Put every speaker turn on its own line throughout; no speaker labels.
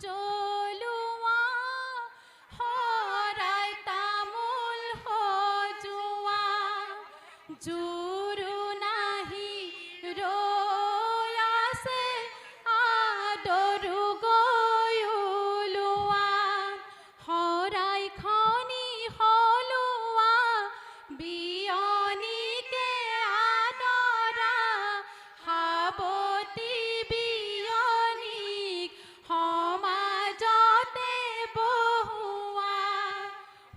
জ্বলোৱা শৰাই তামোল সজোৱা জোৰো নাহি ৰৈ আছে আদৰো গৈ ওলোৱা শৰাইখনি সলোৱা বিয়নীকে আদৰা সাৱতী বিয়নীক সমাজতে বহুৱা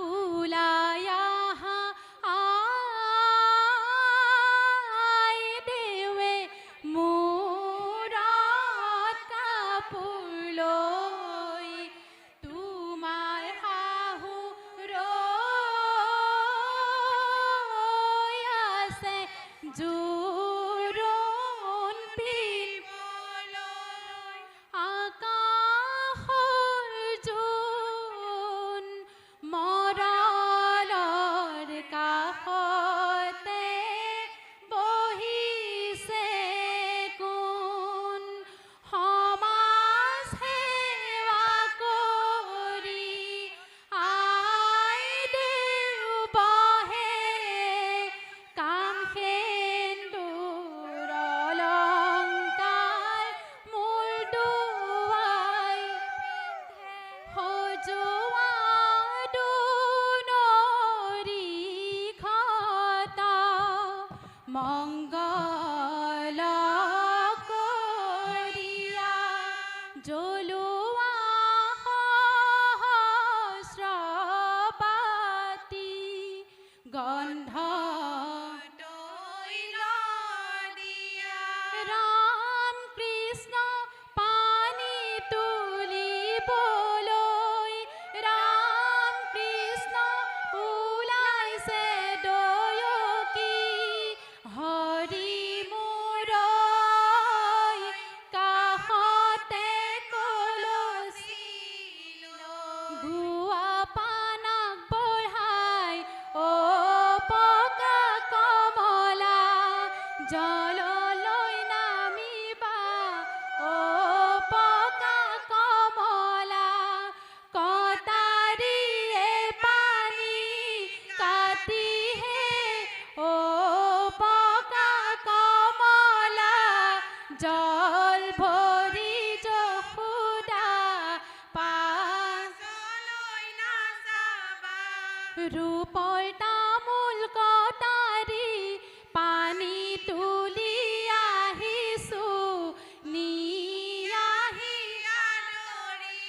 ওলাই আহা আই দেৱে মূৰত কাপোৰ লৈ তোমাৰ শাহু ৰৈ আছে জোৰোণ পিন্ধিবলৈ আকাশৰ জোন মৰলৰ কাষতে বহিছে কোন সমাজ সেৱা কৰি আই দেউ বহে কাম সেন্দুৰ অলংকাৰ মূৰ দুৱাই সজোৱা দুনৰী ঘটা মংগল কৰিয়া জ্বলোৱা সহস্ৰপাতি গন্ধ ৰাম কৃষ্ণ পানী তুলিবলৈ ৰাম কৃষ্ণ ওলাইছে দয়কী হৰি মূৰৈ কাষতে কলচী গুৱা পানক বঢ়াই অ পকা কমলা জললৈ নামিবা অ পকা কমলা কটাৰীয়ে পানী কাটিহে অ পকা কমলা জল ভৰি যশোদা পাছলৈ নাযাবা ৰূপৰ তামোল কটাৰী পানী তুলি আহিছো নি আহি আদৰি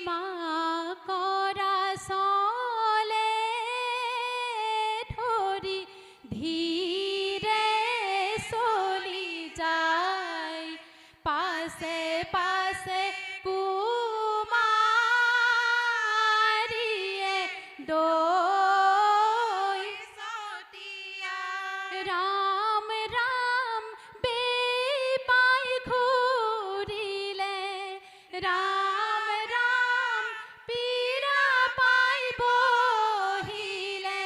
মাকৰা চলে ধৰি ধীৰে চলি যায় পাছে পাছে কুমাৰীয়ে দৈ ছটিয়া ৰাম ৰাম বেপাই ঘূৰিলে ৰাম ৰাম পীৰা পাই বহিলে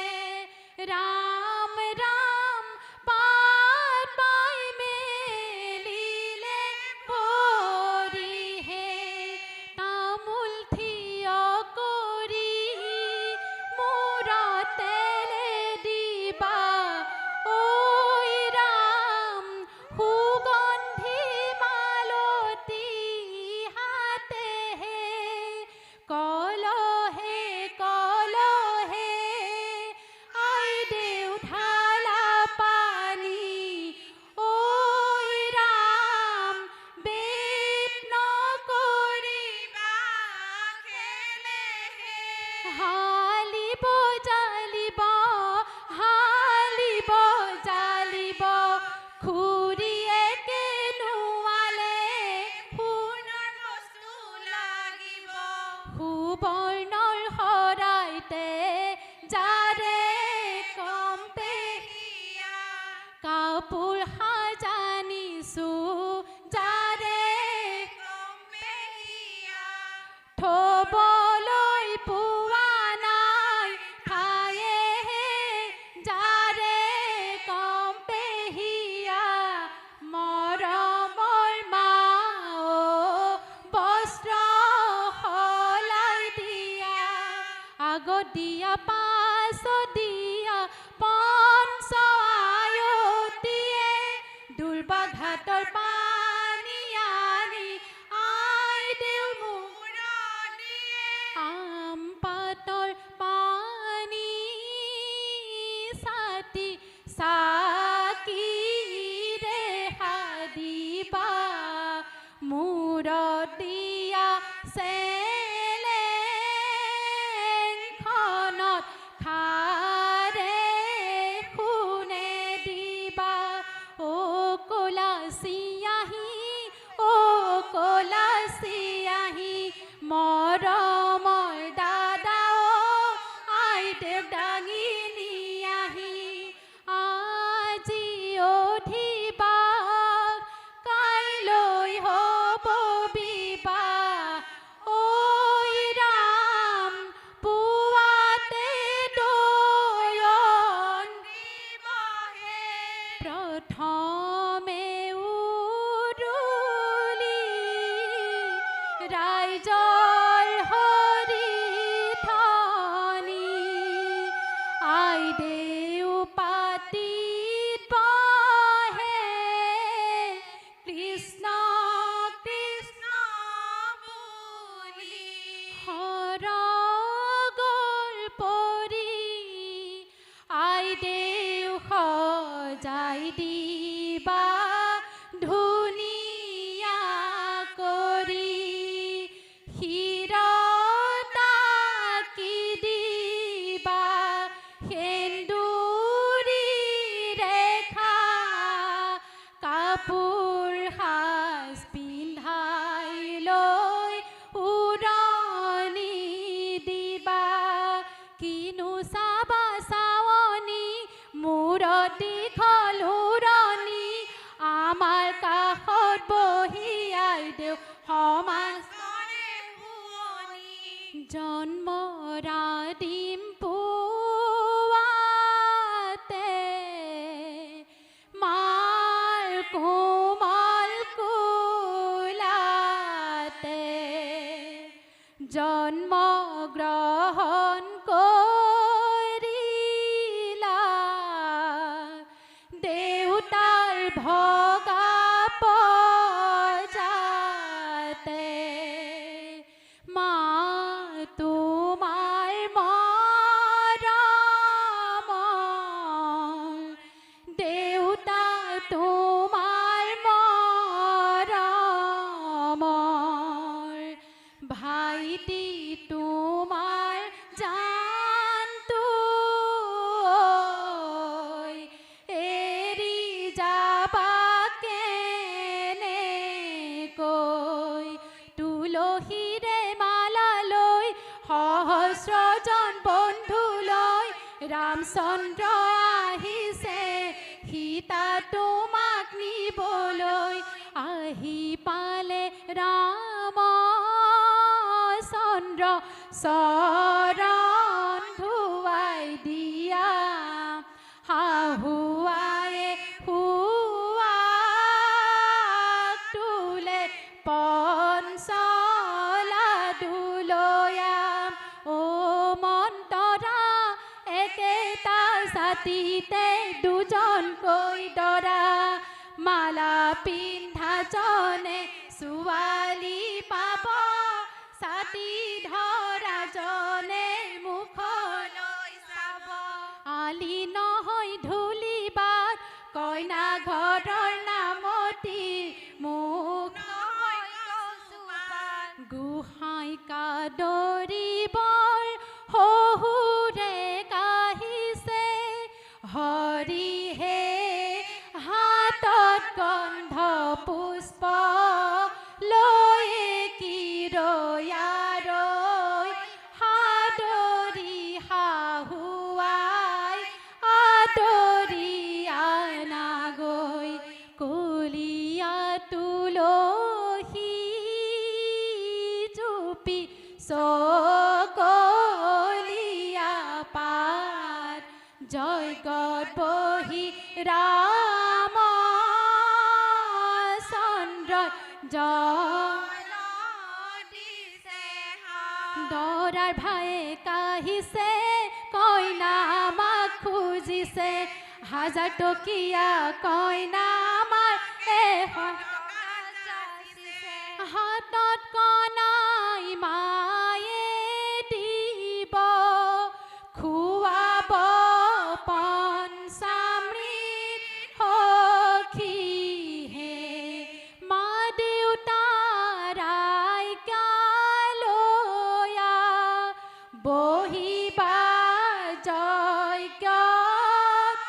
ৰাম ৰাম পাত পাই মেলিলে ভৰিহে তামোল থিয় কৰি মূৰত তেলে দিবা ঐ ৰাম সুগন্ধি মালতী হাতেহে কলহে কলহে আই দেউ ঢালা পানী ঐ ৰাম বেদ নকৰিবা খেলেহে হালিব জালিব হালিব জালিব খুৰীয়ে কেনুৱালে সোণৰ বস্তু লাগিব সুবৰ্ণৰ শৰাইতে যাৰে কম পেহিয়া কাপোৰ সাজানিছো যাৰে কম পেহিয়া থবলৈ পোৱা দিয়া পাছ দিয়া পঞ্চ আয়তীয়ে দুৰ্বাঘাতৰ পানী আনি আই দেউ মূৰদিয়ে আম পাতৰ পানী ছাতি চাকিৰে সাদিবা মূৰত দিয়া চেলেংখনত খাৰে শুনে দিবা ও কলাচি আহি মৰমৰ দাদা আই দেউ দাঙি নি আহি আজি উঠিবা কাইলৈ হ'ব বিবাহ ঐ ৰাম পুৱাতে দয়ন দিবহে প্ৰথমে উৰুলি ৰাইজৰ হৰিধনী আই দেউ পাতিত বহে কৃষ্ণ কৃষ্ণ বুলি সৰগৰ পৰি আই দেউ সজাই দিবা ধুনীয়া কৰি শিৰতাকি দিবা সেন্দুৰী ৰেখা কাপোৰ সাজ পিন্ধাই লৈ উৰণি দিবা কিনো চাবা চাৱনি মূৰত দীঘল উৰণি আমাৰ কাষত বহি আই দেউ সমাজ জন্মৰা দিম পুৱাতে মাৰ কোমল কোলাতে জন্ম গ্ৰহণ কৰিলা দেউতাৰ ভগা পজাতে মা তোমাৰ মৰম দেউতা তোমাৰ মৰম ভাইটি তোমাৰ জানটো এৰি যাবা কেনেকৈ তুলসীৰে মালা লৈ সহস্ৰজন বন্ধু লৈ ৰামচন্দ্ৰ আহিছে সীতা তোমাক নিবলৈ আহি পালে ৰামচন্দ্ৰ চৰণ ধুৱাই দিয়া শাহুৱায়ে শুৱাক তোলে পঞ্চলা দুলয়াম ও মন্তৰা একেটা ছাতিতে দুজনকৈ দৰা মালা পিন্ধা জনে ছোৱালী পাব ছাতি ধৰা জনে মুখলৈ চাব আলি নহয় ধূলিবাট কইনা ঘৰৰ নামতি মুখ গোহাঁই কাদৰিবৰ শহুৰে কাহিছে হৰিহে হাতত গন্ধ পুষ্প লৈ কিৰয়াৰৈ সাদৰি শাহুৱাই আদৰি আনাগৈ কলীয়া তুলসী জুপি চকলীয়া পাত জয়গত বহি ৰামচন্দ্ৰ জয় দিছে দৰাৰ ভায়ে কাহিছে কইনা আমাক খুজিছে 1000 টকীয়া কইনা আমাৰ এখন হাতত কণাই মায়ে দিব খুৱাব পঞ্চামৃত সখীহে মা দেউতাৰ আজ্ঞালয়া বহিবা যজ্ঞত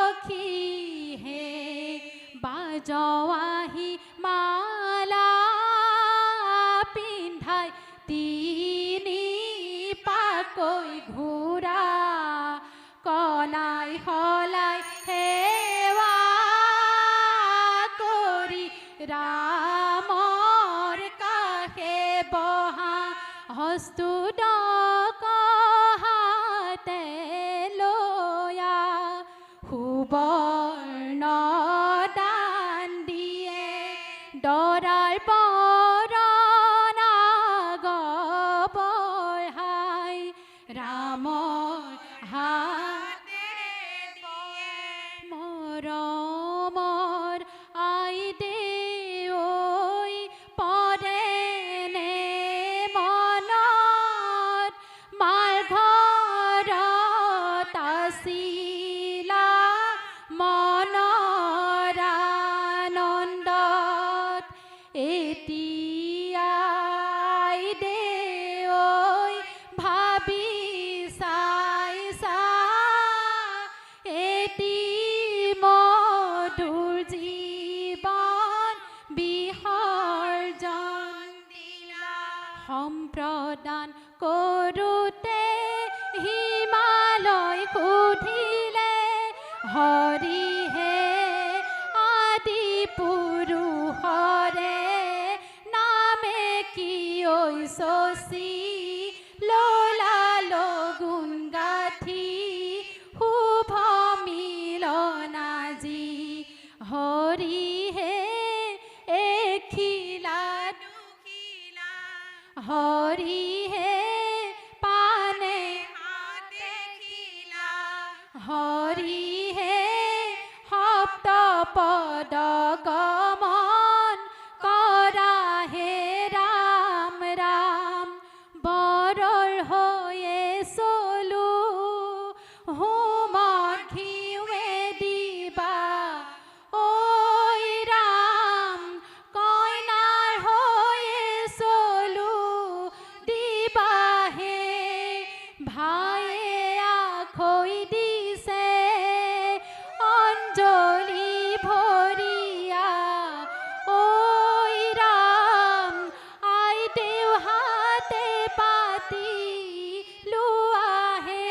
সখীহে বাজোৱাহি মালা পিন্ধাই তিনি পাকৈ ঘূৰা কলাই সলাই সেৱা কৰি ৰামৰ কাষে বহা হস্তুদক হাতে লয়া সুবৰ্ণ দান দিয়ে দৰাৰ বৰণ আগবঢ়াই ৰামৰ হাতে মৰমৰ আই দেৱৈ পৰেনে মনত মাৰ ঘৰত আছিলা মনৰ আনন্দত এতিয়া আই দেৱৈ ভাবি চাইছা এটি মধুৰ জীৱন বিসৰ্জন দিলা সম্প্ৰদান কৰোঁতে হিমালয় সুধিলে হৰিহে আদি পুৰুষৰে নামে কি ঐ শশী ললা লগুণ গাথি শুভ মিলনাজি হৰিহে এখিলা দুখিলা হৰিহে পানে হাতে খিলা হৰিহে সপ্ত পদ গমন কৰাহে ৰাম ৰাম বৰৰ হৈয়ে চলো হোমত ঘিউৱে দিবা ঐ ৰাম কইনাৰ হৈয়ে চলো দিবাহে ভায়ে আখৈ দিছে অঞ্জলি ভৰিয়া ঐ ৰাম আই দেউ হাতে পাতি লোৱাহে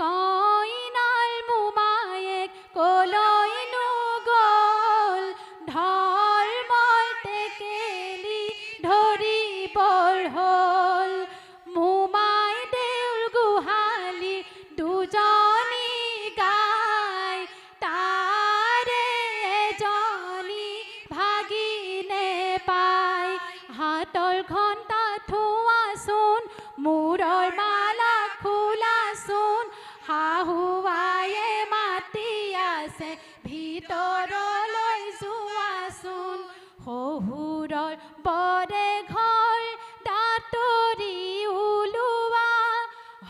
কইনাৰ মোমায়েক কলৈনো গ'ল ধৰ্মৰ টেকেলি ধৰিবৰ হ'ল মোমাই দেউৰ গোহালি দুজনী গাই তাৰে এজনী ভাগিনে পাই হাতৰ ঘণ্টা থোৱাচোন মূৰৰ মালা খোলাচোন শাহুৱায়ে মাতি আছে ভিতৰলৈ যোৱাচোন শহুৰৰ বৰে ঘৰ দাঁতৰি ওলোৱা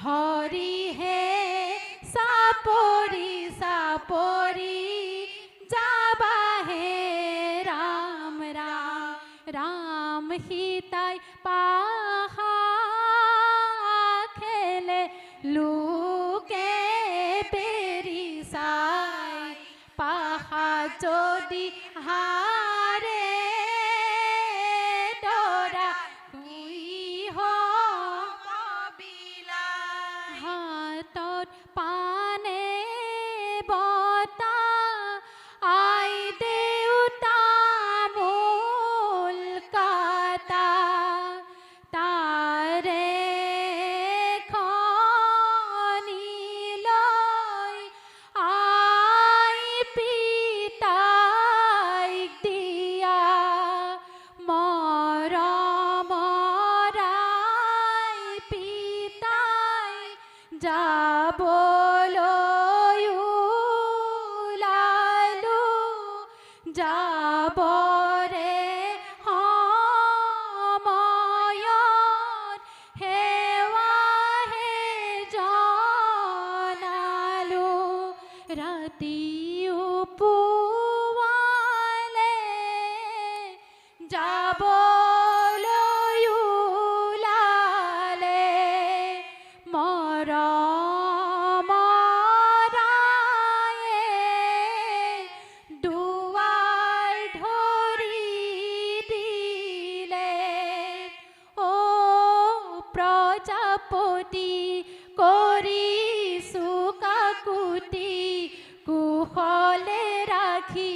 হৰিহে চাপৰি চাপৰি যাবাহে ৰাম ৰাম ৰাম সীতাই পাহা খেলে লোকে বেৰি চাই পাহা যদি হাৰে দৰা হাতত পানে বতা আই দেউতা মূল কাটা তাৰে খনি লৈ আই পিতাইক দিয়া মৰমৰ যাবলৈ ওলালো যাবৰে সময়ত সেৱাহে জনালো ৰাতি পুৱালে যাবলৈ ওলালে মৰমৰায়ে দুৱাৰ ধৰি দিলে অ প্ৰজাপতি কৰিছো কাকুতি কুশলে ৰাখি